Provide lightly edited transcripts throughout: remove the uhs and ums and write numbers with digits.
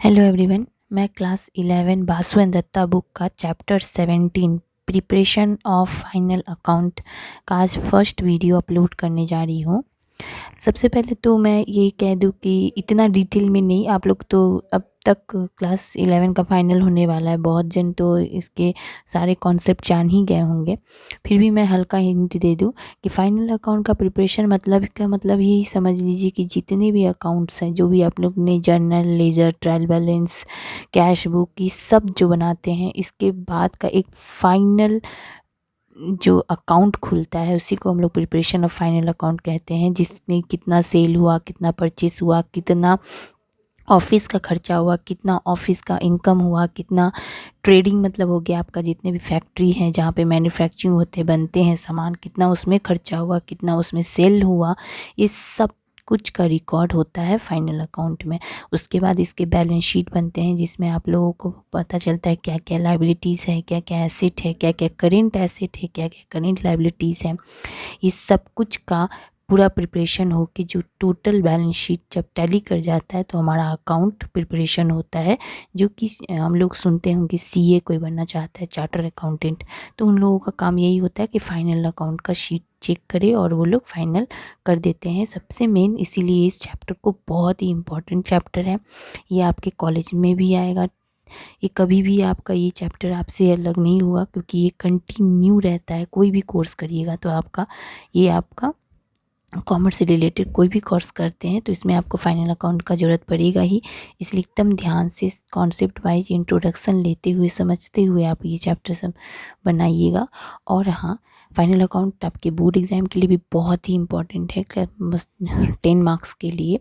Hello everyone. मैं class 11 Basu and Dutta book का chapter 17 preparation of final account का आज फर्स्ट वीडियो अपलोड करने जा रही हूँ। सबसे पहले तो मैं ये कह दूँ कि इतना डिटेल में नहीं, आप लोग तो अब तक क्लास 11 का फाइनल होने वाला है, बहुत जन तो इसके सारे कॉन्सेप्ट जान ही गए होंगे। फिर भी मैं हल्का हिंट दे दूँ कि फाइनल अकाउंट का प्रिपरेशन मतलब ही समझ लीजिए कि जितने भी अकाउंट्स हैं, जो भी आप लोग ने journal, ledger, trial balance, cash book, ये सब जो बनाते हैं, इसके बाद का एक फाइनल जो अकाउंट खुलता है उसी को हम लोग प्रिपरेशन ऑफ फाइनल अकाउंट कहते हैं, जिसमें कितना सेल हुआ, कितना परचेस हुआ, कितना ऑफिस का खर्चा हुआ, कितना ऑफिस का इनकम हुआ, कितना ट्रेडिंग मतलब हो गया आपका, जितने भी फैक्ट्री हैं जहाँ पे मैन्युफैक्चरिंग होते बनते हैं सामान, कितना उसमें खर्चा हुआ, कितना उसमें सेल हुआ, ये सब कुछ का रिकॉर्ड होता है फाइनल अकाउंट में। उसके बाद इसके बैलेंस शीट बनते हैं, जिसमें आप लोगों को पता चलता है क्या क्या लाइबिलिटीज़ है, क्या क्या एसेट है, क्या क्या करेंट एसेट है, क्या क्या करेंट लाइबिलिटीज़ है। इस सब कुछ का पूरा प्रिपरेशन हो के जो टोटल बैलेंस शीट जब टैली कर जाता है तो हमारा अकाउंट प्रिपरेशन होता है, जो कि हम लोग सुनते होंगे सीए कोई बनना चाहता है, चार्टर अकाउंटेंट, तो उन लोगों का काम यही होता है कि फाइनल अकाउंट का शीट चेक करे और वो लोग फाइनल कर देते हैं सबसे मेन। इसीलिए इस चैप्टर को बहुत ही इम्पोर्टेंट चैप्टर है, ये आपके कॉलेज में भी आएगा। ये कभी भी आपका ये चैप्टर आपसे अलग नहीं होगा, क्योंकि ये कंटिन्यू रहता है। कोई भी कोर्स करिएगा तो आपका कॉमर्स से रिलेटेड कोई भी कोर्स करते हैं तो इसमें आपको फाइनल अकाउंट का ज़रूरत पड़ेगा ही। इसलिए एकदम ध्यान से कॉन्सेप्ट वाइज इंट्रोडक्शन लेते हुए, समझते हुए आप ये चैप्टर सब बनाइएगा। और हाँ, फाइनल अकाउंट आपके बोर्ड एग्ज़ाम के लिए भी बहुत ही इम्पॉर्टेंट है, बस 10 मार्क्स के लिए,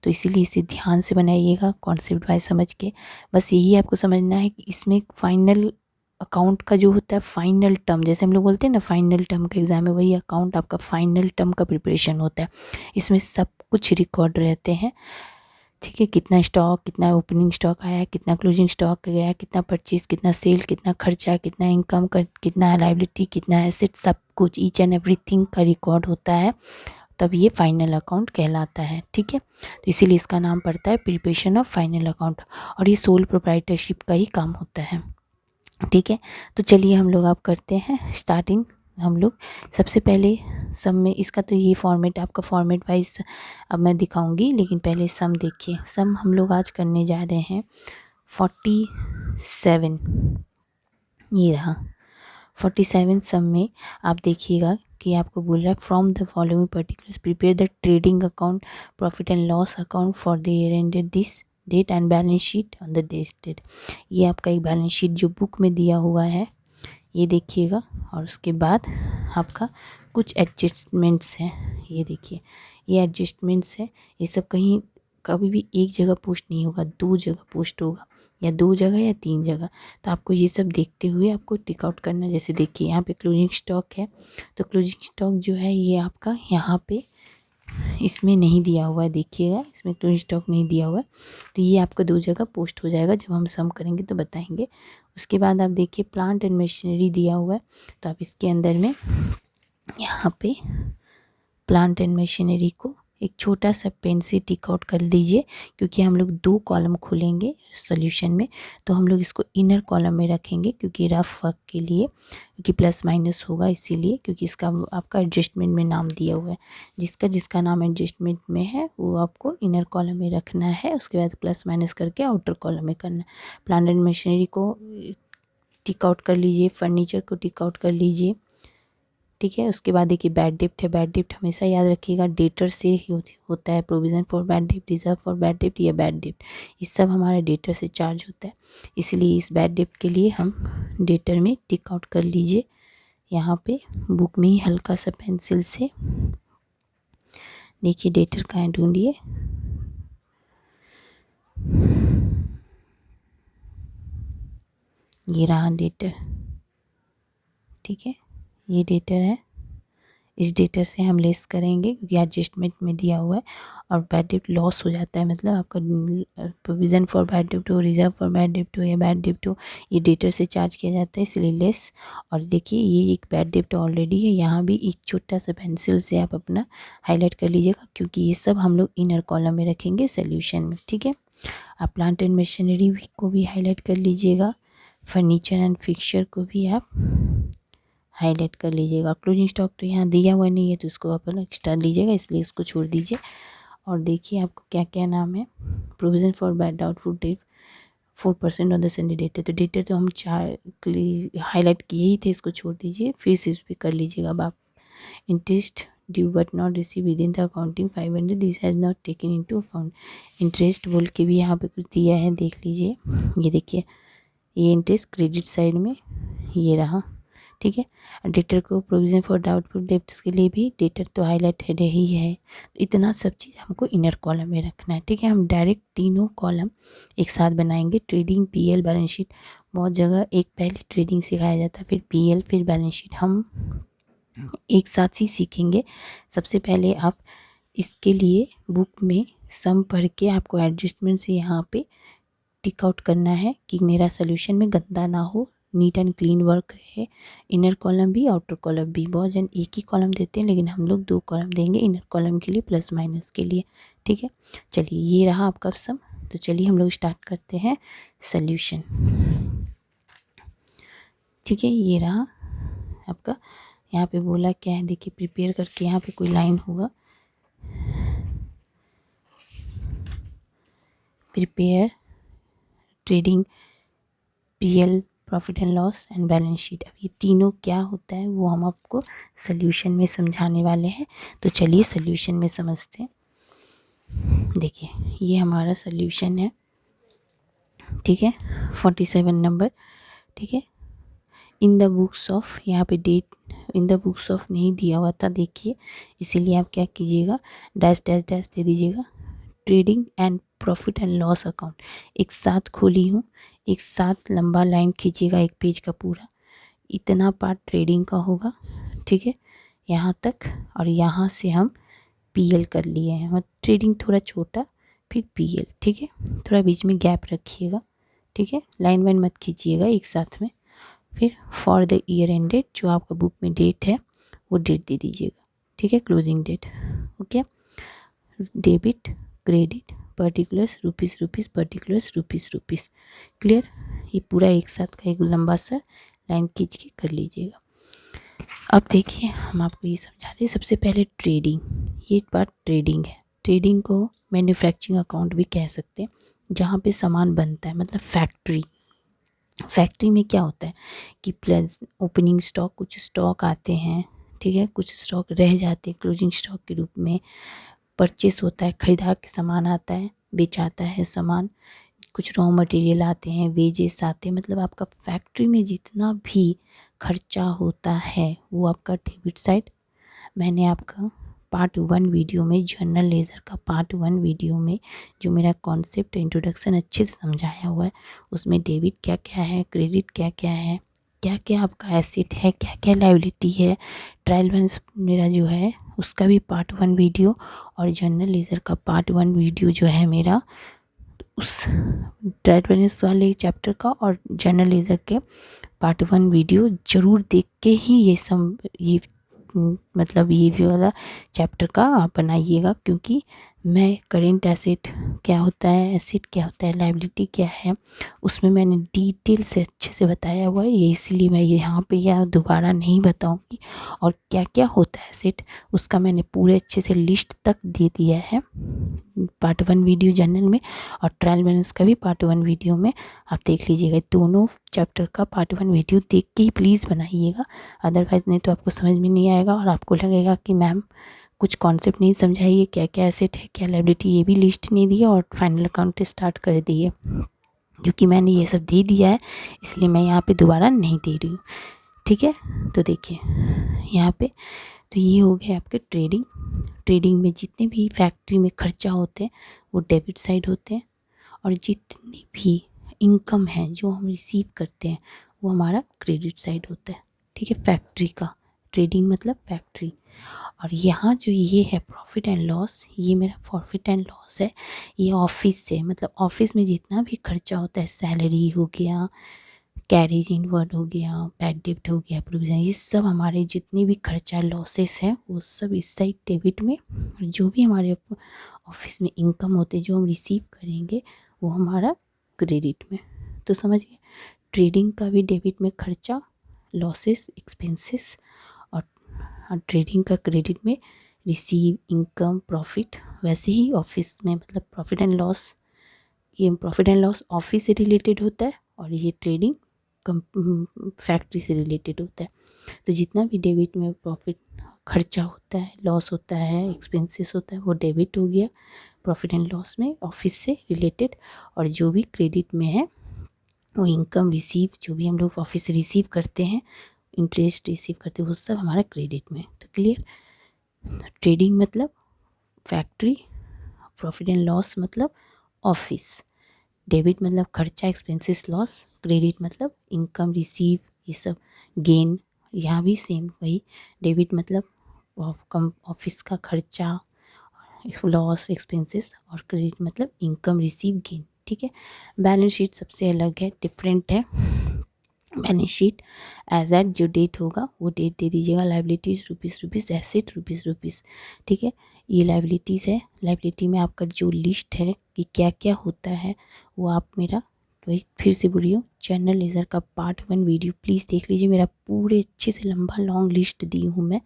तो इसीलिए इसे ध्यान से बनाइएगा कॉन्सेप्ट वाइज समझ के। बस यही आपको समझना है कि इसमें फाइनल अकाउंट का जो होता है फाइनल टर्म, जैसे हम लोग बोलते हैं ना फाइनल टर्म का एग्ज़ाम है, वही अकाउंट आपका फाइनल टर्म का प्रिपरेशन होता है। इसमें सब कुछ रिकॉर्ड रहते हैं, ठीक है। कितना स्टॉक, कितना ओपनिंग स्टॉक आया, कितना क्लोजिंग स्टॉक गया, कितना परचेज, कितना सेल, कितना खर्चा, कितना इनकम, कितना लाइबिलिटी, कितना एसेट, सब कुछ ईच एंड एवरीथिंग का रिकॉर्ड होता है, तब ये फाइनल अकाउंट कहलाता है, ठीक है। तो इसीलिए इसका नाम पड़ता है प्रिपरेशन ऑफ फाइनल अकाउंट, और ये सोल प्रोप्राइटरशिप का ही काम होता है, ठीक है। तो चलिए हम लोग आप करते हैं स्टार्टिंग। हम लोग सबसे पहले सम में, इसका तो ये फॉर्मेट आपका फॉर्मेट वाइज अब मैं दिखाऊंगी, लेकिन पहले सम देखिए। सम हम लोग आज करने जा रहे हैं 47, ये रहा 47। सम में आप देखिएगा कि आपको बोल रहा है from the following particulars prepare the trading account, profit and loss account for the year ended this date and balance sheet on the this date. ये आपका एक बैलेंस शीट जो बुक में दिया हुआ है, ये देखिएगा। और उसके बाद आपका कुछ एडजस्टमेंट्स हैं, ये देखिए, ये एडजस्टमेंट्स है। ये सब कहीं कभी भी एक जगह पोस्ट नहीं होगा, 2 जगह पोस्ट होगा, या 2 जगह या 3 जगह। तो आपको ये सब देखते हुए आपको टिक आउट करना है। जैसे देखिए यहाँ पे क्लोजिंग स्टॉक है, तो क्लोजिंग स्टॉक जो है ये आपका यहाँ पे इसमें नहीं दिया हुआ है, देखिएगा इसमें क्लोजिंग स्टॉक नहीं दिया हुआ है, तो ये आपको 2 जगह पोस्ट हो जाएगा। जब हम सम करेंगे तो बताएंगे। उसके बाद आप देखिए प्लांट एंड मशीनरी दिया हुआ है, तो आप इसके अंदर में यहाँ पे प्लांट एंड मशीनरी को एक छोटा सा पेन से टिक आउट कर लीजिए, क्योंकि हम लोग 2 कॉलम खोलेंगे सॉल्यूशन में, तो हम लोग इसको इनर कॉलम में रखेंगे, क्योंकि रफ वर्क के लिए, क्योंकि प्लस माइनस होगा इसीलिए, क्योंकि इसका आपका एडजस्टमेंट में नाम दिया हुआ है। जिसका नाम एडजस्टमेंट में है वो आपको इनर कॉलम में रखना है, उसके बाद प्लस माइनस करके आउटर कॉलम में करना है। प्लांट एंड मशीनरी को टिक आउट कर लीजिए, फर्नीचर को टिक आउट कर लीजिए, ठीक है। उसके बाद देखिए बैड डेप्ट है, बैड डेप्ट हमेशा याद रखिएगा डेटर से ही होता है। Provision for bad dept, reserve for bad डेप्ट या बैड डेप्ट, ये सब हमारे डेटर से चार्ज होता है। इसलिए इस बैड डेप्ट के लिए हम डेटर में टिक आउट कर लीजिए, यहाँ पे बुक में ही हल्का सा पेंसिल से देखिए डेटर कहाँ ढूंढिए, ये रहा डेटर, ठीक है, ये डेटर है। इस डेटर से हम लेस करेंगे, क्योंकि एडजस्टमेंट में दिया हुआ है। और बैड डेप्ट लॉस हो जाता है, मतलब आपका प्रोविज़न फॉर बैड डेप्ट हो, रिजर्व फॉर बैड डेप्ट हो या बैड डेप्ट हो, ये डेटर से चार्ज किया जाता है, इसलिए लेस। और देखिए ये एक बैड डेप्ट ऑलरेडी है, यहाँ भी एक छोटा सा पेंसिल से आप अपना हाईलाइट कर लीजिएगा, क्योंकि ये सब हम लोग इनर कॉलम में रखेंगे सोल्यूशन में, ठीक है। आप प्लांट एंड मशीनरी को भी हाईलाइट कर लीजिएगा, फर्नीचर एंड फिक्सचर को भी आप हाईलाइट कर लीजिएगा। क्लोजिंग स्टॉक तो यहाँ दिया हुआ नहीं है तो उसको आप एक्स्ट्रा लीजिएगा, इसलिए इसको छोड़ दीजिए। और देखिए आपको क्या क्या नाम है। Provision for bad doubtful debt 4% on the Sunday debtor, तो डेटर तो हम 4 हाईलाइट किए ही थे, इसको छोड़ दीजिए। फिर से इस पर कर लीजिएगा अब आप। Interest due but not receive with in the accounting 500 this has not taken into account. Interest बोल के भी यहाँ पे कुछ दिया है, देख लीजिए। ये देखिए, ये इंटरेस्ट क्रेडिट साइड में ये रहा, ठीक है। डेटर को प्रोविज़न फॉर डाउटफुल डेट्स के लिए भी डेटर तो हाईलाइटेड ही है। इतना सब चीज़ हमको इनर कॉलम में रखना है, ठीक है। हम डायरेक्ट तीनों कॉलम एक साथ बनाएंगे। Trading, PL, balance sheet. बहुत जगह एक पहले ट्रेडिंग सिखाया जाता है, फिर पीएल, फिर बैलेंस शीट। हम एक साथ ही सीखेंगे। सबसे पहले आप इसके लिए बुक में सम पढ़ के आपको एडजस्टमेंट से यहाँ पे टिक आउट करना है कि मेरा सोल्यूशन में गंदा ना हो, नीट एंड क्लीन वर्क रहे। इनर कॉलम भी आउटर कॉलम भी। बहुत जन एक ही कॉलम देते हैं, लेकिन हम लोग 2 कॉलम देंगे इनर कॉलम के लिए, प्लस माइनस के लिए, ठीक है। चलिए, ये रहा आपका सम। तो चलिए हम लोग स्टार्ट करते हैं सोल्यूशन, ठीक है। ये रहा आपका। यहाँ पे बोला क्या है, देखिए प्रिपेयर करके यहाँ पे कोई लाइन होगा, prepare trading, PL, profit and loss and balance sheet. अब ये तीनों क्या होता है वो हम आपको सोल्यूशन में समझाने वाले हैं। तो चलिए सोल्यूशन में समझते हैं। देखिए, ये हमारा सोल्यूशन है, ठीक है। 47 नंबर, ठीक है। इन द बुक्स ऑफ, यहाँ पे date in the books of नहीं दिया हुआ था, देखिए, इसीलिए आप क्या कीजिएगा, डैश डैश डैश दे दीजिएगा। Trading and profit and loss account एक साथ खोली हूँ, एक साथ लंबा लाइन खींचिएगा, एक पेज का पूरा। इतना पार्ट ट्रेडिंग का होगा, ठीक है, यहाँ तक। और यहाँ से हम पीएल कर लिए हैं, और ट्रेडिंग थोड़ा छोटा, फिर पीएल, ठीक है। थोड़ा बीच में गैप रखिएगा, ठीक है। लाइन वाइन मत खींचिएगा एक साथ में। फिर for the year end date, जो आपका बुक में डेट है वो डेट दे दीजिएगा, ठीक है, closing date, okay. Debit, credit, particulars, rupees rupees, particulars, rupees rupees. Clear. ये पूरा एक साथ का एक लंबा सा लाइन खींच के कर लीजिएगा। अब देखिए, हम आपको ये समझाते हैं। सबसे पहले ट्रेडिंग, ये बात ट्रेडिंग है। ट्रेडिंग को मैन्युफैक्चरिंग अकाउंट भी कह सकते हैं, जहाँ पे सामान बनता है, मतलब फैक्ट्री। फैक्ट्री में क्या होता है कि प्लस ओपनिंग स्टॉक, कुछ स्टॉक आते हैं, ठीक है, कुछ स्टॉक रह जाते हैं क्लोजिंग स्टॉक के रूप में। परचेस होता है, खरीदा के सामान आता है, बेचाता है सामान। कुछ रॉ मटेरियल आते हैं, वेजेस आते हैं। मतलब आपका फैक्ट्री में जितना भी खर्चा होता है वो आपका डेबिट साइड। मैंने आपका पार्ट 1 वीडियो में, जर्नल लेज़र का पार्ट 1 वीडियो में जो मेरा कॉन्सेप्ट इंट्रोडक्शन अच्छे से समझाया हुआ है, उसमें डेबिट क्या क्या है, क्रेडिट क्या क्या है, क्या क्या आपका एसेट है, क्या क्या लायबिलिटी है। ट्रायल बैलेंस मेरा जो है उसका भी पार्ट 1 वीडियो, और जर्नल लेज़र का पार्ट 1 वीडियो जो है मेरा, उस ट्रायल बैलेंस वाले चैप्टर का और जर्नल लेज़र के पार्ट 1 वीडियो ज़रूर देख के ही ये मतलब ये भी वाला चैप्टर का आप बनाइएगा। क्योंकि मैं करेंट एसेट क्या होता है, एसेट क्या होता है, लायबिलिटी क्या है, उसमें मैंने डिटेल से अच्छे से बताया हुआ है। ये इसीलिए मैं यहाँ पे या दोबारा नहीं बताऊँगी। और क्या क्या होता है एसेट, उसका मैंने पूरे अच्छे से लिस्ट तक दे दिया है पार्ट 1 वीडियो जर्नल में, और ट्रायल बैलेंस का भी पार्ट 1 वीडियो में आप देख लीजिएगा। दोनों चैप्टर का पार्ट 1 वीडियो देख के ही प्लीज़ बनाइएगा, अदरवाइज़ नहीं तो आपको समझ में नहीं आएगा और आपको लगेगा कि मैम कुछ कॉन्सेप्ट नहीं समझाइए, क्या क्या एसेट है, क्या लायबिलिटी, ये भी लिस्ट नहीं दी है, और फाइनल अकाउंट स्टार्ट कर दी है। क्योंकि मैंने ये सब दे दिया है, इसलिए मैं यहाँ पे दोबारा नहीं दे रही हूँ, ठीक है। तो देखिए यहाँ पे, तो ये हो गया आपके ट्रेडिंग। ट्रेडिंग में जितने भी फैक्ट्री में खर्चा होते हैं वो डेबिट साइड होते हैं, और जितनी भी इनकम है जो हम रिसीव करते हैं वो हमारा क्रेडिट साइड होता है, ठीक है, फैक्ट्री का। ट्रेडिंग मतलब फैक्ट्री। और यहाँ जो ये है प्रॉफिट एंड लॉस, ये मेरा प्रॉफिट एंड लॉस है। ये ऑफिस से, मतलब ऑफिस में जितना भी खर्चा होता है, सैलरी हो गया, कैरेज इनवर्ड हो गया, बैड डेब्ट हो गया, प्रोविज़न, ये सब हमारे जितने भी खर्चा लॉसेस हैं वो सब इस साइड डेबिट में। और जो भी हमारे ऑफिस में इनकम होते हैं जो हम रिसीव करेंगे वो हमारा क्रेडिट में। तो समझिए ट्रेडिंग का भी डेबिट में खर्चा, लॉसेस, एक्सपेंसेस, और ट्रेडिंग का क्रेडिट में रिसीव, इनकम, प्रॉफिट। वैसे ही ऑफिस में मतलब प्रॉफिट एंड लॉस, ये प्रॉफिट एंड लॉस ऑफिस से रिलेटेड होता है और ये ट्रेडिंग फैक्ट्री से रिलेटेड होता है। तो जितना भी डेबिट में प्रॉफिट खर्चा होता है, लॉस होता है, एक्सपेंसेस होता है, वो डेबिट हो गया प्रॉफिट एंड लॉस में ऑफिस से रिलेटेड। और जो भी क्रेडिट में है वो इनकम रिसीव, जो भी हम लोग ऑफिस से रिसीव करते हैं, इंटरेस्ट रिसीव करते हैं, वो सब हमारा क्रेडिट में। तो क्लियर। ट्रेडिंग मतलब फैक्ट्री, प्रॉफिट एंड लॉस मतलब ऑफिस, डेबिट मतलब खर्चा, एक्सपेंसेस, लॉस, क्रेडिट मतलब इनकम रिसीव, ये सब गेन। यहाँ भी सेम वही, डेबिट मतलब ऑफिस का खर्चा, लॉस, एक्सपेंसेस, और क्रेडिट मतलब इनकम रिसीव, गेन। ठीक है। बैलेंस शीट सबसे अलग है, डिफरेंट है। बैलेंस शीट एज एट जो डेट होगा वो डेट दे दीजिएगा। Liabilities rupees, asset rupees. ठीक है। ये लाइबिलिटीज़ है। लाइबिलिटी में आपका जो लिस्ट है कि क्या क्या होता है वो आप मेरा वही फिर से बोल रही हूँ, जर्नल लेजर का पार्ट 1 वीडियो प्लीज़ देख लीजिए। मेरा पूरे अच्छे से लंबा लॉन्ग लिस्ट दी हूँ मैं।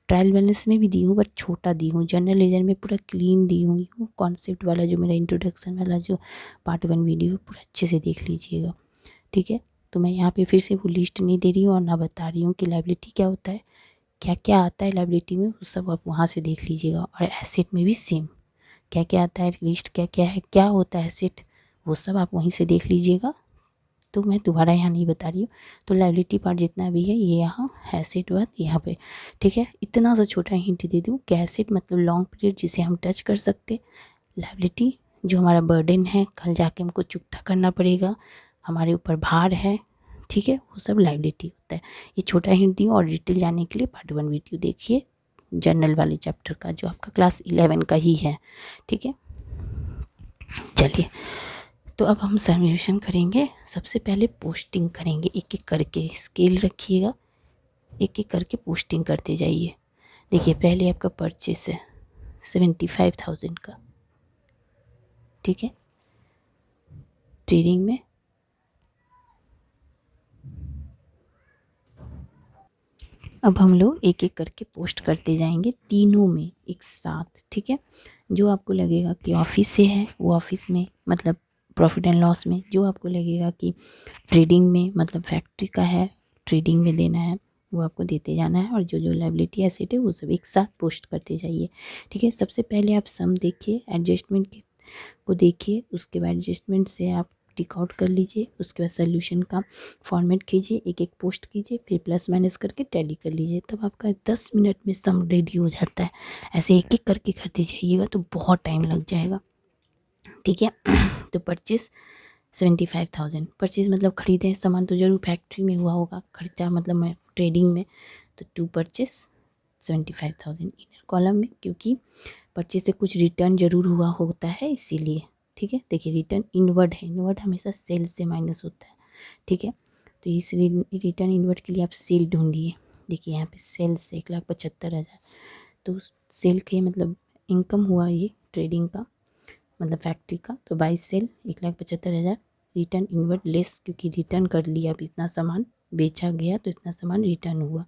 ट्रायल बैलेंस में भी दी हूँ बट छोटा दी हूँ, जर्नल लेजर में पूरा क्लीन दी हूँ। कॉन्सेप्ट वाला जो मेरा इंट्रोडक्शन वाला जो पार्ट 1 वीडियो पूरा अच्छे से देख लीजिएगा। ठीक है। तो मैं यहाँ पे फिर से वो लिस्ट नहीं दे रही हूँ और ना बता रही हूँ कि लाइबिलिटी क्या होता है, क्या क्या आता है लाइबिलिटी में, वो सब आप वहाँ से देख लीजिएगा। और एसेट में भी सेम, क्या क्या आता है, लिस्ट क्या क्या है, क्या होता है एसेट, वो सब आप वहीं से देख लीजिएगा। तो मैं दोबारा यहाँ नहीं बता रही हूँ। तो लाइबिलिटी पार्ट जितना भी है ये यहाँ, एसेट बात यहाँ पे। ठीक है। इतना सा छोटा हिंट दे दूँ कि एसेट मतलब लॉन्ग पीरियड जिसे हम टच कर सकते, लाइबिलिटी जो हमारा बर्डन है, कल जाके हमको चुकता करना पड़ेगा, हमारे ऊपर भार है। ठीक है। वो सब लाइबिलिटी होता है। ये छोटा हिंट दी और डिटेल जाने के लिए पार्ट 1 वीडियो देखिए, जर्नल वाले चैप्टर का जो आपका क्लास 11 का ही है। ठीक है। चलिए, तो अब हम समेशन करेंगे। सबसे पहले पोस्टिंग करेंगे, एक एक करके स्केल रखिएगा, एक एक करके पोस्टिंग करते जाइए। देखिए पहले आपका परचेस है 75,000 का। ठीक है। ट्रेडिंग में अब हम लोग एक एक करके पोस्ट करते जाएंगे, तीनों में एक साथ। ठीक है। जो आपको लगेगा कि ऑफिस से है वो ऑफिस में मतलब प्रॉफिट एंड लॉस में, जो आपको लगेगा कि ट्रेडिंग में मतलब फैक्ट्री का है, ट्रेडिंग में देना है, वो आपको देते जाना है। और जो जो लाइबिलिटी एसेट है वो सब एक साथ पोस्ट करते जाइए। ठीक है। सबसे पहले आप सम देखिए, एडजस्टमेंट को देखिए, उसके बाद एडजस्टमेंट से आप टिक आउट कर लीजिए, उसके बाद सोल्यूशन का फॉर्मेट कीजिए, एक एक पोस्ट कीजिए, फिर प्लस माइनस करके टैली कर लीजिए, तब आपका 10 मिनट में सम रेडी हो जाता है। ऐसे एक एक करके करते जाइएगा तो बहुत टाइम लग जाएगा। ठीक है। तो परचेस 75,000, परचेज मतलब खरीदे सामान, तो जरूर फैक्ट्री में हुआ होगा, खर्चा मतलब मैं ट्रेडिंग में। तो टू परचेस 75,000 इनर कॉलम में, क्योंकि परचेज से कुछ रिटर्न जरूर हुआ होता है इसीलिए। ठीक है। देखिए रिटर्न इनवर्ड है, इनवर्ड हमेशा सेल से माइनस होता है। ठीक है। तो इस रिटर्न इनवर्ड के लिए आप सेल ढूंढिए। देखिए यहाँ पे सेल से 1,75,000, तो सेल के मतलब इनकम हुआ ये ट्रेडिंग का मतलब फैक्ट्री का, तो 22 सेल 1,75,000, रिटर्न इनवर्ड लेस, क्योंकि रिटर्न कर लिया, अब इतना सामान बेचा गया तो इतना सामान रिटर्न हुआ,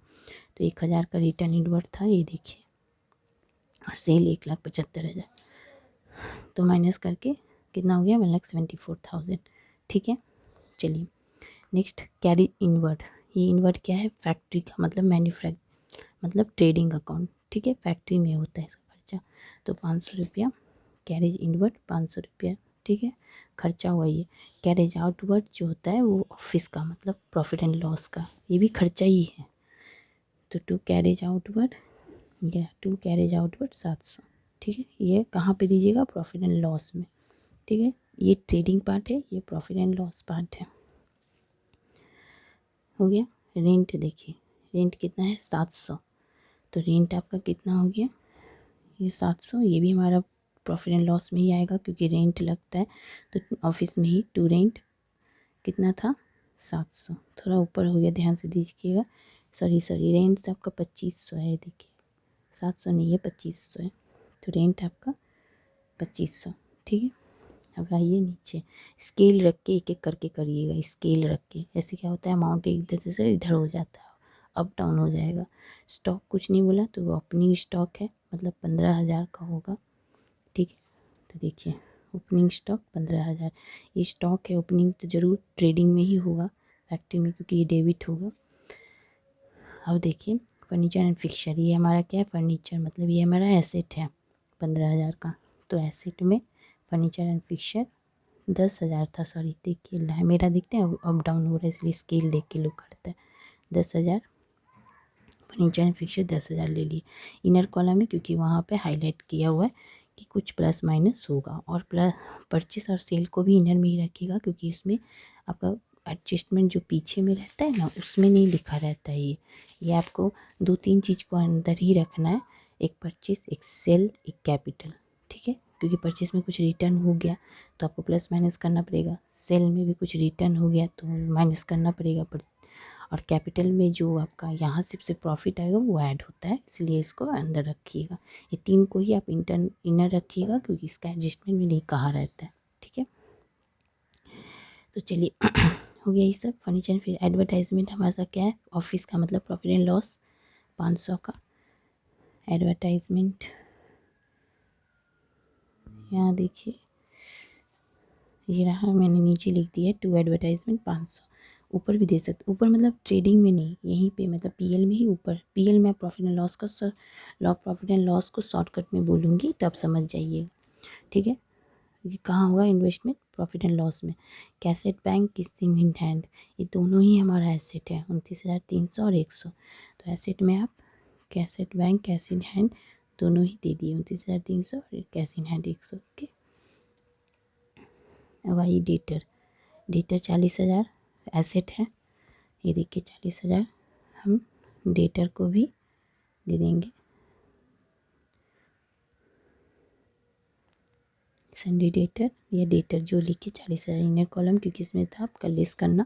तो 1,000 का रिटर्न इनवर्ड था ये देखिए, और सेल 1,75,000, तो माइनस करके कितना हो गया 1,74,000। ठीक है। चलिए नेक्स्ट कैरी इनवर्ड, ये इनवर्ड क्या है, फैक्ट्री का मतलब मतलब ट्रेडिंग अकाउंट। ठीक है। फैक्ट्री में होता है इसका खर्चा, तो 500 रुपया कैरेज इनवर्ड 500 रुपया। ठीक है। खर्चा हुआ ये। कैरेज आउटवर्ड जो होता है वो ऑफिस का मतलब प्रॉफिट एंड लॉस का, ये भी खर्चा ही है। तो टू कैरेज आउटवर्ड, या टू कैरेज आउटवर्ड 700। ठीक है। ये कहाँ पे दीजिएगा, प्रॉफिट एंड लॉस में। ठीक है। ये ट्रेडिंग पार्ट है, ये प्रॉफिट एंड लॉस पार्ट है। हो गया। रेंट देखिए, रेंट कितना है 700, तो रेंट आपका कितना हो गया, ये 700, ये भी हमारा प्रॉफिट एंड लॉस में ही आएगा क्योंकि रेंट लगता है, तो ऑफिस में ही टू रेंट कितना था 700, थोड़ा ऊपर हो गया, ध्यान से दीजिएगा। सॉरी रेंट आपका 2500 है, देखिए 700 नहीं है 2500 है, तो रेंट आपका 2500। ठीक है। अब आइए नीचे, स्केल रख के एक एक करके करिएगा, स्केल रख के, ऐसे क्या होता है अमाउंट इधर से इधर हो जाता है, अप डाउन हो जाएगा। स्टॉक कुछ नहीं बोला तो वो ओपनिंग स्टॉक है, मतलब 15,000 का होगा, ठीक है। तो देखिए ओपनिंग स्टॉक 15,000, ये स्टॉक है, ओपनिंग तो ज़रूर ट्रेडिंग में ही होगा, फैक्ट्री में, क्योंकि ये डेबिट होगा। अब देखिए फर्नीचर एंड फिक्सचर, ये हमारा क्या है, फर्नीचर, मतलब ये हमारा एसेट है 15,000 का। तो एसेट में फर्नीचर एंड फिक्सचर 10,000 था, सॉरी देखिए मेरा देखते हैं अप डाउन हो रहा है, इसलिए स्केल देख के लोग करते हैं। 10,000 फर्नीचर एंड फिक्सचर 10,000 ले लिए। इनर कॉलम में क्योंकि वहाँ पे हाईलाइट किया हुआ है कि कुछ प्लस माइनस होगा, और प्लस परचेस और सेल को भी इनर में ही रखिएगा, क्योंकि इसमें आपका एडजस्टमेंट जो पीछे में रहता है ना, उसमें नहीं लिखा रहता है। ये आपको 2-3 चीज़ को अंदर ही रखना है, एक परचेस, एक सेल, एक कैपिटल, ठीक है। क्योंकि परचेस में कुछ रिटर्न हो गया तो आपको प्लस माइनस करना पड़ेगा, सेल में भी कुछ रिटर्न हो गया तो माइनस करना पड़ेगा, और कैपिटल में जो आपका यहाँ से प्रॉफिट आएगा वो ऐड होता है, इसलिए इसको अंदर रखिएगा। ये 3 को ही आप इनर रखिएगा, क्योंकि इसका एडजस्टमेंट में नहीं कहा रहता है, ठीक है। तो चलिए हो गया ये सब फर्नीचर। फिर एडवर्टाइजमेंट हमारे साथ क्या है, ऑफिस का, मतलब प्रॉफिट एंड लॉस 500 का एडवर्टाइजमेंट। यहाँ देखिए ये रहा, मैंने नीचे लिख दिया टू एडवर्टाइजमेंट 500, ऊपर भी दे सकते, ऊपर मतलब ट्रेडिंग में नहीं, यहीं पे मतलब पीएल में ही, ऊपर पीएल में प्रॉफिट एंड लॉस का प्रॉफिट एंड लॉस को शॉर्टकट में बोलूँगी तो आप समझ जाइएगा, ठीक है। ये कहाँ होगा इन्वेस्टमेंट, प्रॉफिट एंड लॉस में। कैसेट बैंक किस इन हैंड, ये दोनों ही हमारा एसेट है, 29,300 और 100। तो एसेट में आप cassette bank, cash in hand दोनों ही दे दिए, 29,300 और कैश इन हैंड 100, ओके। अब आइए डेटर 40,000 एसेट है, ये देखिए 40,000 हम डेटर को भी दे देंगे, सन्डे डेटर या डेटर जो लिखे 40,000 इनर कॉलम, क्योंकि इसमें था आपका लिस्ट करना,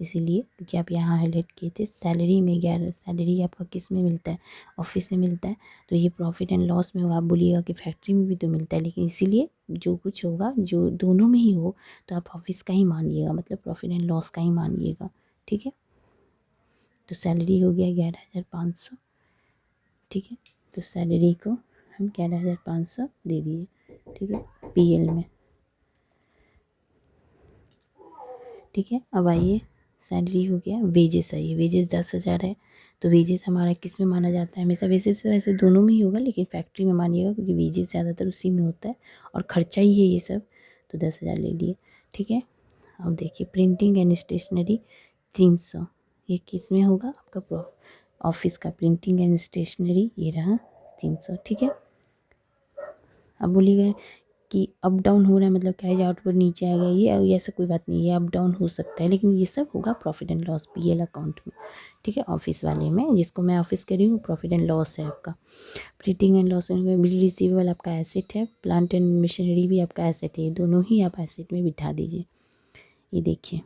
इसीलिए क्योंकि आप यहाँ हाईलाइट किए थे। सैलरी में 11, सैलरी आपका किस में मिलता है, ऑफिस में मिलता है, तो ये प्रॉफिट एंड लॉस में होगा। आप बोलिएगा कि फैक्ट्री में भी तो मिलता है, लेकिन इसीलिए जो कुछ होगा जो दोनों में ही हो तो आप ऑफिस का ही मानिएगा, मतलब प्रॉफिट एंड लॉस का ही मानिएगा, ठीक है। तो सैलरी हो गया 11,500, ठीक है। तो सैलरी को हम 11,500 दे दिए, ठीक है, पीएल में, ठीक है। अब आइए सैलरी हो गया, वेजेस आइए, वेजेस 10,000 है, तो वेजेस हमारा किस में माना जाता है, हमेशा वेजेस वैसे दोनों में ही होगा, लेकिन फैक्ट्री में मानिएगा क्योंकि वेजेस ज़्यादातर उसी में होता है और खर्चा ही है ये सब, तो 10,000 ले लिए, ठीक है। अब देखिए प्रिंटिंग एंड स्टेशनरी 300, ये किस में होगा आपका ऑफिस का, प्रिंटिंग एंड स्टेशनरी ये रहा 300, ठीक है। अब बोलिएगा कि अप डाउन हो रहा है, मतलब कैरेज आउटवर्ड नीचे आ गया, ये ऐसा कोई बात नहीं है, अप डाउन हो सकता है, लेकिन ये सब होगा profit and loss PL account में, ठीक है। ऑफिस वाले में, जिसको मैं ऑफिस कर रही हूँ, प्रॉफिट एंड लॉस है आपका। Printing and loss, bill receivable आपका एसेट है, प्लांट एंड मशीनरी भी आपका एसेट है, ये दोनों ही आप एसेट में बिठा दीजिए। ये देखिए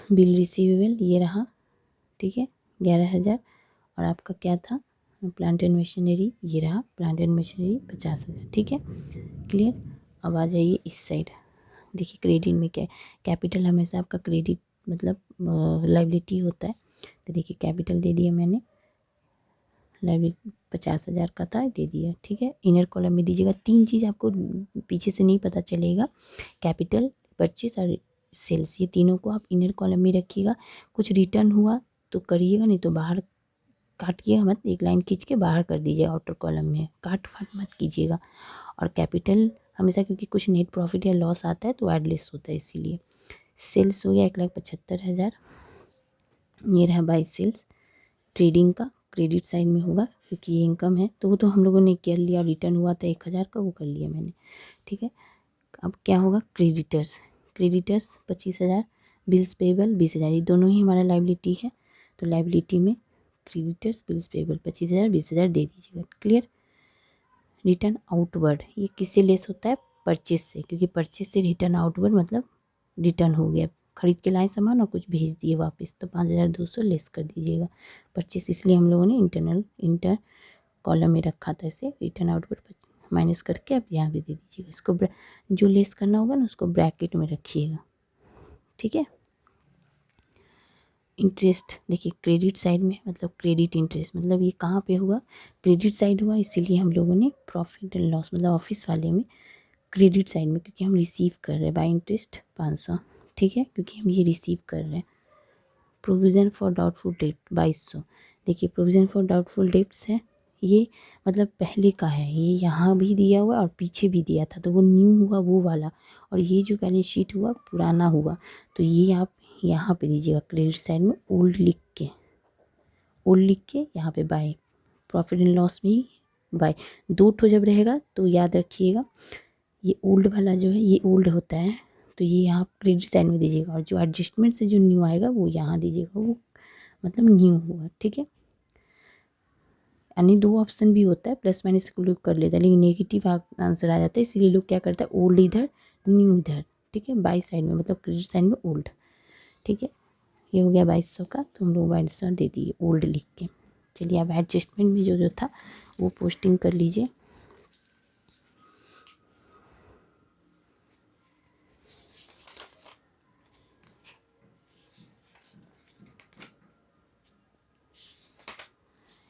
बिल रिसीवेबल ये रहा, ठीक है, 11,000, और आपका क्या था, प्लांट एंड मशीनरी ये रहा, प्लांट एंड मशीनरी 50,000, ठीक है, क्लियर। अब आ जाइए इस साइड, देखिए क्रेडिट में क्या है, कैपिटल हमेशा आपका क्रेडिट मतलब लाइबिलिटी होता है, तो देखिए कैपिटल दे दिया मैंने, लाइबिलिटी 50,000 का था, दे दिया, ठीक है। इनर कॉलम में दीजिएगा, 3 चीज़ आपको पीछे से नहीं पता चलेगा, कैपिटल, परचेस और सेल्स, ये तीनों को आप इनर कॉलम में रखिएगा। कुछ रिटर्न हुआ तो करिएगा, नहीं तो बाहर काटिएगा मत, एक लाइन खींच के बाहर कर दीजिए आउटर कॉलम में, काट फाट मत कीजिएगा। और कैपिटल हमेशा, क्योंकि कुछ नेट प्रॉफिट या लॉस आता है तो एडलेस होता है, इसीलिए। सेल्स हो गया 1,75,000, ये रहा बाई सेल्स, ट्रेडिंग का क्रेडिट साइड में होगा, क्योंकि ये इनकम है, तो वो तो हम लोगों ने कर लिया, रिटर्न हुआ था 1,000 का, वो कर लिया मैंने, ठीक है। अब क्या होगा, क्रेडिटर्स, क्रेडिटर्स 25,000, बिल्स पेबल 20,000, ये दोनों ही हमारा लाइबिलिटी है, तो लाइबिलिटी में क्रेडिटर्स, बिल्स पेबल 25,000, 20,000 दे दीजिएगा, क्लियर। रिटर्न आउटवर्ड, ये किससे लेस होता है, परचेस से, क्योंकि परचेस से रिटर्न आउटवर्ड मतलब रिटर्न हो गया, खरीद के लाए सामान और कुछ भेज दिए वापस, तो 5,200 लेस कर दीजिएगा। परचेस इसलिए हम लोगों ने इंटर कॉलम में रखा था इसे, रिटर्न आउटवर्ड माइनस करके आप यहाँ भी दे दीजिएगा। इसको जो लेस करना होगा ना उसको ब्रैकेट में रखिएगा, ठीक है। इंटरेस्ट देखिए क्रेडिट साइड में, मतलब क्रेडिट इंटरेस्ट मतलब ये कहाँ पे हुआ, क्रेडिट साइड हुआ, इसीलिए हम लोगों ने प्रॉफिट एंड लॉस मतलब ऑफिस वाले में क्रेडिट साइड में, क्योंकि हम रिसीव कर रहे हैं बाय इंटरेस्ट 500, ठीक है, क्योंकि हम ये रिसीव कर रहे हैं। प्रोविज़न फॉर डाउटफुल डेट 2200, देखिए प्रोविज़न फॉर डाउटफुल डेट्स है ये, मतलब पहले का है ये, यहाँ भी दिया हुआ और पीछे भी दिया था, तो वो न्यू हुआ वो वाला, और ये जो बैलेंस शीट हुआ पुराना हुआ, तो ये आप यहाँ पे दीजिएगा क्रेडिट साइड में ओल्ड लिख के यहाँ पे बाय, प्रॉफिट एंड लॉस में बाय, दो ठो जब रहेगा तो याद रखिएगा ये ओल्ड वाला जो है ये ओल्ड होता है, तो ये यहाँ क्रेडिट साइड में दीजिएगा, और जो एडजस्टमेंट से जो न्यू आएगा वो यहाँ दीजिएगा, वो मतलब न्यू हुआ, ठीक है। यानी दो ऑप्शन भी होता है, प्लस माइनस को लोग कर लेता है, लेकिन नेगेटिव आंसर आ जाता है, इसलिए लोग क्या करता है ओल्ड इधर न्यू इधर, ठीक है, बाई साइड में मतलब क्रेडिट साइड में ओल्ड, ठीक है। ये हो गया 2200 का, तो हम लोग 2200 दे दिए ओल्ड लिख के। चलिए अब एडजस्टमेंट भी जो था वो पोस्टिंग कर लीजिए।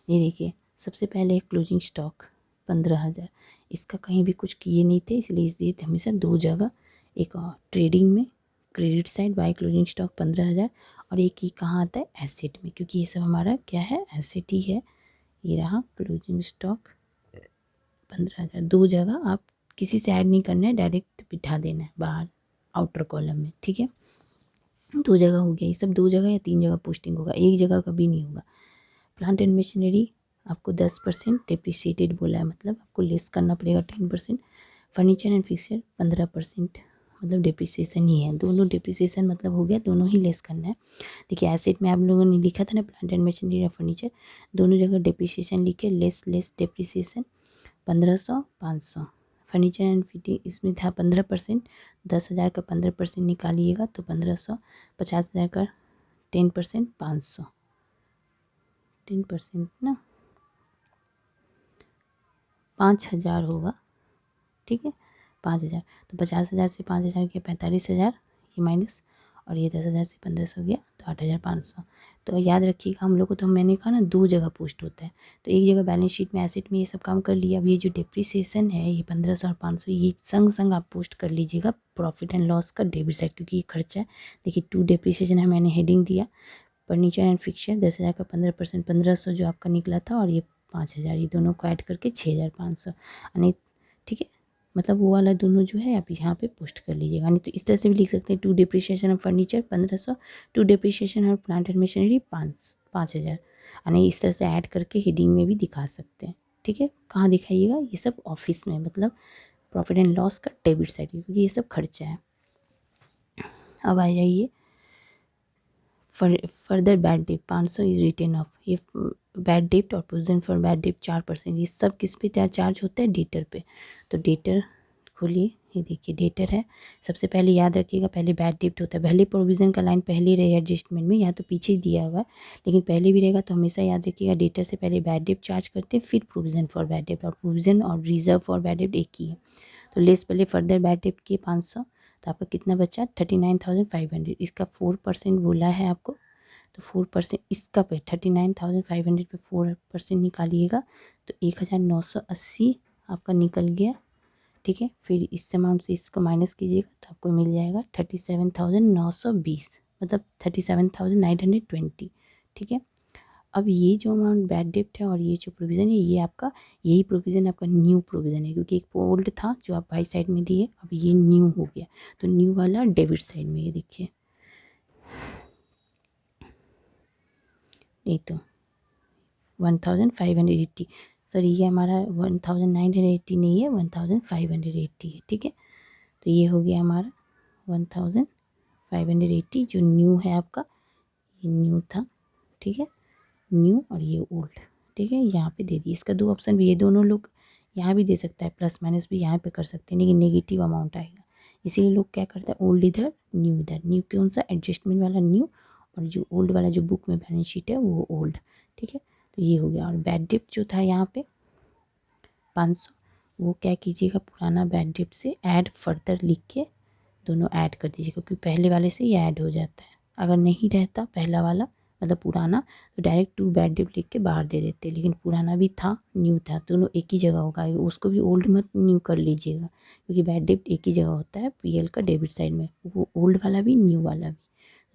ये देखिए सबसे पहले क्लोजिंग स्टॉक 15,000, इसका कहीं भी कुछ किए नहीं थे, इसलिए हमेशा दो जगह, एक ट्रेडिंग में credit side by closing stock 15,000, और एक ही कहाँ आता है एसेट में, क्योंकि ये सब हमारा क्या है एसेट ही है। ये रहा क्लोजिंग स्टॉक 15,000, दो जगह आप किसी से ऐड नहीं करना है, डायरेक्ट बिठा देना है बाहर आउटर कॉलम में, ठीक है। दो जगह हो गया, ये सब दो जगह या तीन जगह पोस्टिंग होगा, एक जगह कभी नहीं होगा। प्लांट एंड मशीनरी आपको 10% डिप्रिसिएटेड बोला है, मतलब आपको लेस करना पड़ेगा 10%। फर्नीचर एंड फिक्सचर 15% मतलब डिप्रिसिएशन ही है, दोनों डिप्रिसिएशन मतलब हो गया, दोनों ही लेस करना है। देखिए एसेट में आप लोगों ने लिखा था ना प्लांट एंड मशीनरी या फर्नीचर, दोनों जगह डिप्रिसिएशन लिखे, less depreciation 1500 500। Furniture and fitting इसमें था 15%, 10,000 का 15% निकालिएगा तो 1500, 50,000 का 10% 500, 10% ना 5,000 होगा, ठीक है 5,000, तो 50,000 से 5,000 के 45,000 ये माइनस, और ये 10,000 से 1500 गया तो 8,500। तो याद रखिएगा हम लोग को, तो मैंने कहा ना दो जगह पोस्ट होता है, तो एक जगह बैलेंस शीट में एसेट में ये सब काम कर लिया, अब ये जो डिप्रिसिएशन है ये 1500 और 500 ये संग संग आप पोस्ट कर लीजिएगा प्रॉफिट एंड लॉस का डेबिट साइड, क्योंकि ये खर्चा है। देखिए टू डिप्रिसिएशन है, मैंने हेडिंग दिया, फर्नीचर एंड फिक्सचर 10,000 का 15%, 1500 जो आपका निकला था, और ये 5,000, ये दोनों को ऐड करके 6,500, यानी ठीक है, मतलब वो वाला दोनों जो है आप यहाँ पे पोस्ट कर लीजिएगा। नहीं तो इस तरह से भी लिख सकते हैं, to depreciation of furniture 1500, to depreciation of plant and machinery 5,000, यानी इस तरह से ऐड करके हेडिंग में भी दिखा सकते हैं, ठीक है। कहाँ दिखाइएगा, ये सब ऑफिस में, मतलब प्रॉफिट एंड लॉस का डेबिट साइड, क्योंकि ये सब खर्चा है। अब आ जाइए further bad debt 500 is written off, ये बैड डेट और प्रोविजन फॉर बैड डेट 4%, ये सब किस पे चार्ज होता है डेटर पे। तो डेटर खोलिए, ये देखिए डेटर है, सबसे पहले याद रखिएगा पहले बैड डेट होता है, पहले प्रोविज़न का लाइन पहले रहे एडजस्टमेंट में, या तो पीछे दिया हुआ है लेकिन पहले भी रहेगा, तो हमेशा याद रखिएगा डेटर से पहले बैड डेट चार्ज करते हैं, फिर प्रोविज़न फॉर बैड डेट, और प्रोविज़न और रिजर्व फॉर बैड डेट एक ही है। तो लेस पहले फर्दर बैड डेट किए 500, तो आपका कितना बचा 39,500, इसका 4% बोला है आपको, तो 4% इसका पे 39,500 पे 4% निकालिएगा तो 1,980 आपका निकल गया, ठीक है। फिर इस अमाउंट से इसको माइनस कीजिएगा तो आपको मिल जाएगा 37,920, मतलब 37,920, ठीक है। अब ये जो अमाउंट बैड डेप्ट है और ये जो प्रोविज़न है, ये आपका यही प्रोविज़न आपका न्यू प्रोविज़न है, क्योंकि एक ओल्ड था जो आप बाई साइड में दिए, अब ये न्यू हो गया, तो न्यू वाला डेबिट साइड में, ये देखिए नहीं तो 1,580, सॉरी ये हमारा 1,980 नहीं है, 1,580 है, ठीक है। तो ये हो गया हमारा 1,580 जो न्यू है आपका, ये न्यू था, ठीक है, न्यू और ये ओल्ड, ठीक है। यहाँ पे दे दिए, इसका दो ऑप्शन भी, ये दोनों लोग यहाँ भी दे सकता है, प्लस माइनस भी यहाँ पे कर सकते हैं, लेकिन नेगेटिव अमाउंट आएगा, इसीलिए लोग क्या करते हैं ओल्ड इधर न्यू इधर, न्यू कौन सा एडजस्टमेंट वाला न्यू, और जो ओल्ड वाला जो बुक में बैलेंस शीट है वो ओल्ड, ठीक है। तो ये हो गया, और बैड डेट जो था यहाँ पे 500, वो क्या कीजिएगा, पुराना बैड डेब्ट से ऐड फर्दर लिख के दोनों ऐड कर दीजिएगा, क्योंकि पहले वाले से ये ऐड हो जाता है। अगर नहीं रहता पहला वाला मतलब पुराना, तो डायरेक्ट टू बैड डेब्ट लिख के बाहर दे देते, लेकिन पुराना भी था न्यू था, दोनों एक ही जगह होगा। उसको भी ओल्ड मत न्यू कर लीजिएगा, क्योंकि बैड डेब्ट एक ही जगह होता है पीएल का डेबिट साइड में, वो ओल्ड वाला भी न्यू वाला भी,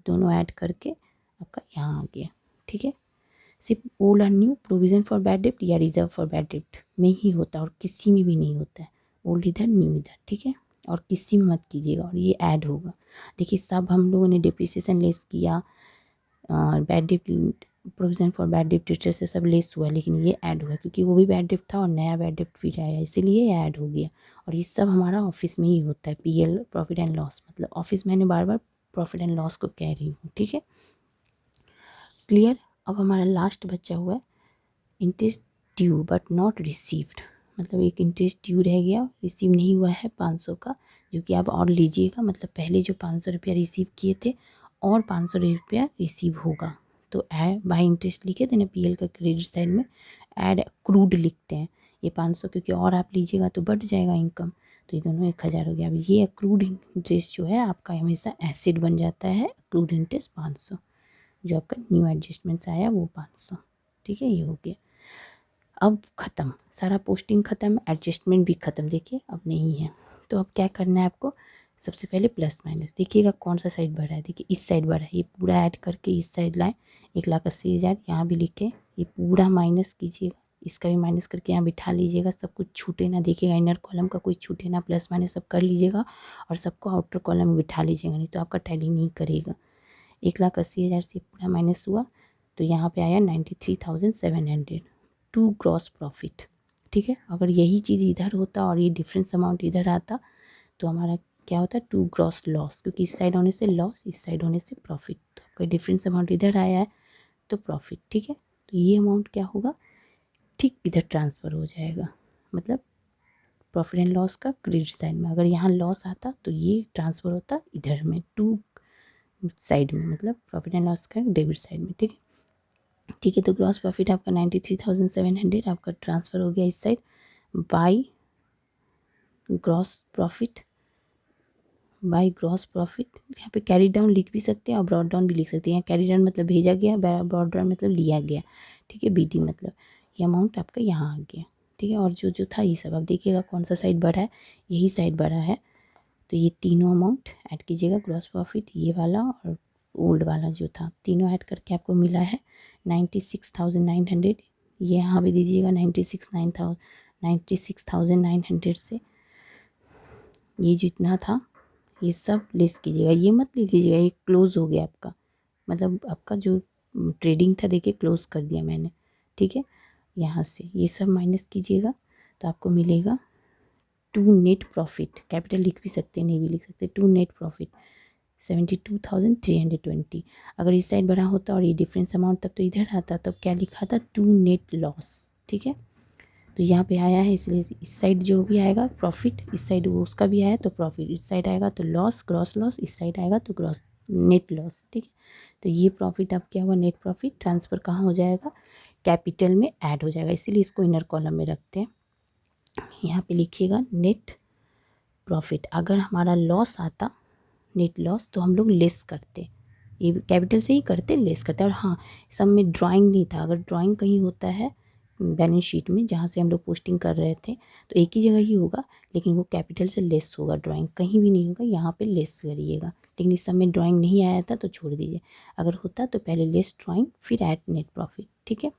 दोनों ऐड करके आपका यहाँ आ गया। ठीक है, सिर्फ ओल्ड और न्यू प्रोविज़न फॉर बैड डेब्ट या रिजर्व फॉर बैड डेब्ट में ही होता है, और किसी में भी नहीं होता है। ओल्ड इधर न्यू इधर, ठीक है, और किसी में मत कीजिएगा, और ये ऐड होगा। देखिए सब हम लोगों ने डिप्रिसिएशन लेस किया, बैड डेब्ट प्रोविज़न फॉर बैड डेब्ट टीचर से सब लेस हुआ, लेकिन ये ऐड हुआ क्योंकि वो भी बैड डेब्ट था और नया बैड डेब्ट फिर आया, इसीलिए ये ऐड हो गया। और ये सब हमारा ऑफिस में ही होता है, पीएल प्रॉफिट एंड लॉस, मतलब ऑफिस मैंने बार बार प्रॉफिट एंड लॉस को कह रही हूँ। ठीक है, क्लियर। अब हमारा लास्ट बचा हुआ है interest due but not received, मतलब एक इंटरेस्ट ड्यू रह गया, रिसीव नहीं हुआ है 500 का, जो कि आप और लीजिएगा, मतलब पहले जो 500 रुपया रिसीव किए थे और 500 रुपया रिसीव होगा, तो ऐड बाय इंटरेस्ट लिखे थे ना पीएल का क्रेडिट साइड में, ऐड एक्रूड लिखते हैं। ये 500 क्योंकि और आप लीजिएगा तो बढ़ जाएगा इनकम, तो ये दोनों 1000 हो गया। अब ये एक्रूड इंटरेस्ट जो है आपका हमेशा एसिड बन जाता है, एक्रूड इंटरेस्ट 500, जो आपका न्यू एडजस्टमेंट्स आया वो 500। ठीक है, ये हो गया। अब ख़त्म, सारा पोस्टिंग ख़त्म, एडजस्टमेंट भी ख़त्म, देखिए अब नहीं है। तो अब क्या करना है आपको, सबसे पहले प्लस माइनस देखिएगा कौन सा साइड बढ़ा है, देखिए इस साइड बढ़ा है, ये पूरा ऐड करके इस साइड लाएँ, 1,80,000 यहाँ भी लिखे, ये पूरा माइनस कीजिएगा, इसका भी माइनस करके यहाँ बिठा लीजिएगा, सब कुछ छूटे ना, देखिएगा इनर कॉलम का कोई छूटे ना, प्लस माइनस सब कर लीजिएगा और सबको आउटर कॉलम में बिठा लीजिएगा, नहीं तो आपका टैली नहीं करेगा। 1,80,000 से पूरा माइनस हुआ तो यहाँ पे आया 93,700 टू ग्रॉस प्रॉफिट। ठीक है, अगर यही चीज़ इधर होता और ये डिफरेंस अमाउंट इधर आता तो हमारा क्या होता है, टू ग्रॉस लॉस, क्योंकि इस साइड होने से लॉस, इस साइड होने से प्रॉफिट, तो आपका डिफरेंस अमाउंट इधर आया है तो प्रॉफिट। ठीक है, तो ये अमाउंट क्या होगा, ठीक इधर ट्रांसफ़र हो जाएगा, मतलब प्रॉफिट एंड लॉस का क्रेडिट साइड में। अगर यहाँ लॉस आता तो ये ट्रांसफ़र होता इधर में टू साइड में, मतलब प्रॉफिट एंड लॉस का डेबिट साइड में। ठीक है, ठीक है, तो ग्रॉस प्रॉफिट आपका 93,700 आपका ट्रांसफ़र हो गया इस side, by gross profit, by gross profit. यहाँ पे कैरी डाउन लिख भी सकते हैं और ब्रॉड डाउन भी लिख सकते हैं, यहाँ कैरी डाउन मतलब भेजा गया, ब्रॉड डाउन मतलब लिया गया। ठीक है, बीडी मतलब ये अमाउंट आपका यहाँ आ गया। ठीक है, और जो जो था ये सब, अब देखिएगा कौन सा साइड बढ़ा है, यही साइड बढ़ा है, तो ये तीनों अमाउंट ऐड कीजिएगा, ग्रॉस प्रॉफिट ये वाला और ओल्ड वाला जो था, तीनों ऐड करके आपको मिला है 96,900। ये यहाँ भी दीजिएगा 96,900 से ये जितना था ये सब लेस कीजिएगा, ये मत ले लीजिएगा, ये क्लोज़ हो गया आपका, मतलब आपका जो ट्रेडिंग था देखिए क्लोज़ कर दिया मैंने। ठीक है, यहाँ से ये सब माइनस कीजिएगा तो आपको मिलेगा टू नेट प्रॉफिट, कैपिटल लिख भी सकते हैं नहीं भी लिख सकते, टू नेट प्रॉफिट 72,320। अगर इस साइड बड़ा होता और ये डिफरेंस अमाउंट तब तो इधर आता, तब क्या लिखा था, टू नेट लॉस। ठीक है, तो यहाँ पे आया है, इसलिए इस साइड जो भी आएगा प्रॉफिट, इस साइड वो उसका भी आया तो प्रॉफिट, इस साइड आएगा तो लॉस ग्रॉस लॉस, इस साइड आएगा तो ग्रॉस नेट लॉस। ठीक है, तो ये प्रॉफिट अब क्या हुआ, नेट प्रॉफिट ट्रांसफ़र कहाँ हो जाएगा, कैपिटल में ऐड हो जाएगा, इसीलिए इसको इनर कॉलम में रखते हैं। यहाँ पे लिखिएगा नेट प्रॉफिट। अगर हमारा लॉस आता नेट लॉस तो हम लोग लेस करते, ये कैपिटल से ही करते, लेस करते। और हाँ, सब में ड्राइंग नहीं था, अगर ड्राइंग कहीं होता है बैलेंस शीट में जहाँ से हम लोग पोस्टिंग कर रहे थे तो एक ही जगह ही होगा, लेकिन वो कैपिटल से लेस होगा, ड्राइंग कहीं भी नहीं होगा, यहाँ पे लेस करिएगा। लेकिन इस सब में ड्राइंग नहीं आया था तो छोड़ दीजिए, अगर होता तो पहले लेस ड्राइंग फिर ऐड नेट प्रॉफिट। ठीक है,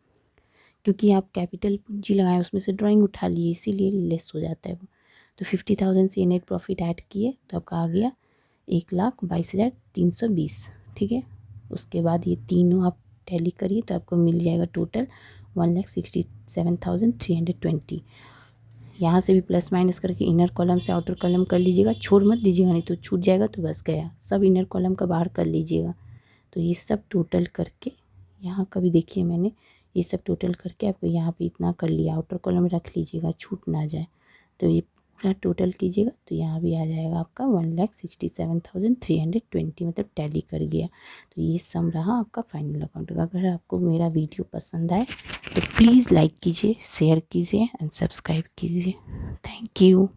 क्योंकि आप कैपिटल पूंजी लगाएं उसमें से ड्राइंग उठा लिए, इसीलिए लेस हो जाता है वो। तो 50,000 से नेट प्रॉफिट ऐड किए तो आपका आ गया 1,22,320। ठीक है, उसके बाद ये तीनों आप टैली करिए तो आपको मिल जाएगा टोटल 1,67,320। यहाँ से भी प्लस माइनस करके इनर कॉलम से आउटर कॉलम कर लीजिएगा, छोड़ मत दीजिएगा नहीं तो छूट जाएगा, तो बस गया, सब इनर कॉलम का बाहर कर लीजिएगा। तो ये सब टोटल करके यहाँ का भी देखिए मैंने ये सब टोटल करके आपको यहाँ पे इतना कर लिया, आउटर कॉलम में रख लीजिएगा छूट ना जाए। तो ये पूरा टोटल कीजिएगा तो यहाँ भी आ जाएगा आपका 1,67,320, मतलब टैली कर गया। तो ये सम रहा आपका फाइनल अकाउंट का। अगर आपको मेरा वीडियो पसंद आए तो प्लीज़ लाइक कीजिए, शेयर कीजिए एंड सब्सक्राइब कीजिए। Thank you.